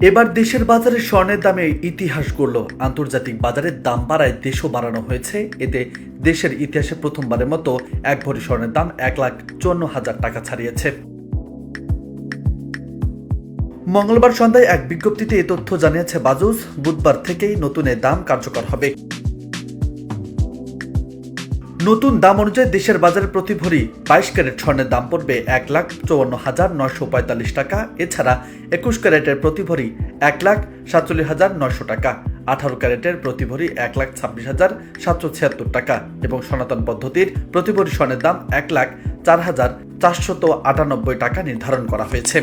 এবার দেশের বাজারে স্বর্ণের দামে ইতিহাস গড়ল। আন্তর্জাতিক বাজারে দাম বাড়ায় দেশও বাড়ানো হয়েছে। এতে দেশের ইতিহাসে প্রথমবারের মতো এক ভরি স্বর্ণের দাম 1,54,000 টাকা ছাড়িয়েছে। মঙ্গলবার সন্ধ্যায় এক বিজ্ঞপ্তিতে এ তথ্য জানিয়েছে বাজুস। বুধবার থেকেই নতুন এ দাম কার্যকর হবে। নতুন দাম অনুযায়ী দেশের বাজারে প্রতি ভরি 22 ক্যারেট স্বর্ণের দাম পড়বে 1,54,945 টাকা। এছাড়া 21 ক্যারেটের প্রতি ভরি 1,47,900 টাকা, 18 ক্যারেটের প্রতি ভরি 1,26,776 টাকা এবং সনাতন পদ্ধতির প্রতি ভরি স্বর্ণের দাম 1,04,498 টাকা নির্ধারণ করা হয়েছে।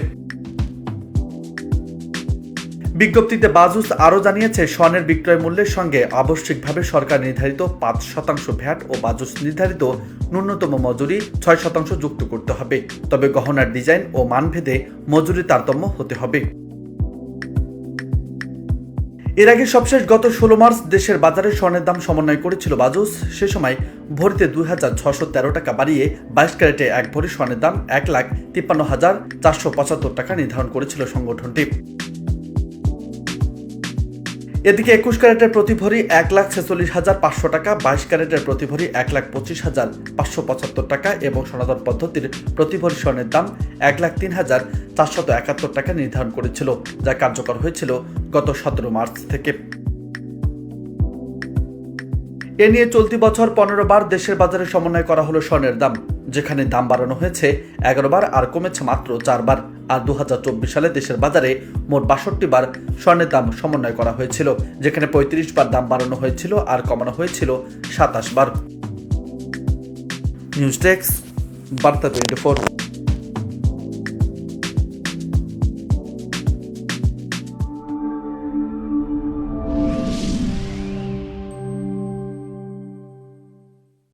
বিজ্ঞপ্তিতে বাজুস আরও জানিয়েছে, স্বর্ণের বিক্রয় মূল্যের সঙ্গে আবশ্যিকভাবে সরকার নির্ধারিত 5% ভ্যাট ও বাজুস নির্ধারিত ন্যূনতম মজুরি 6% যুক্ত করতে হবে। তবে গহনার ডিজাইন ও মানভেদে মজুরি তারতম্য হতে হবে। এর আগে সবশেষ গত 16 মার্চ দেশের বাজারে স্বর্ণের দাম সমন্বয় করেছিল বাজুস। সে সময় ভরিতে 2,613 টাকা বাড়িয়ে 22 ক্যারেটে এক ভরি স্বর্ণের দাম 1,53,475 টাকা নির্ধারণ করেছিল সংগঠনটি। এদিকে 21 ক্যারেটের প্রতি ভরি 1,46,500 টাকা, 22 ক্যারেটের প্রতি ভরি 1,25,575 টাকা এবং সনাতন পদ্ধতির প্রতি ভরি স্বর্ণের দাম 1,03,471 টাকা নির্ধারণ করেছিল, যা কার্যকর হয়েছিল গত 17 মার্চ থেকে। এ নিয়ে চলতি বছর 15 বার দেশের বাজারে সমন্বয় করা হলো স্বর্ণের দাম, যেখানে দাম বাড়ানো হয়েছে 11 বার আর কমেছে মাত্র 4 বার। আর 2024 সালে দেশের বাজারে মোট 62 বার স্বর্ণের দাম সমন্বয় করা হয়েছিল, যেখানে 35 বার দাম বাড়ানো হয়েছিল আর কমানো হয়েছিল 27 বার। নিউজ ডেস্ক, বার্তা 24।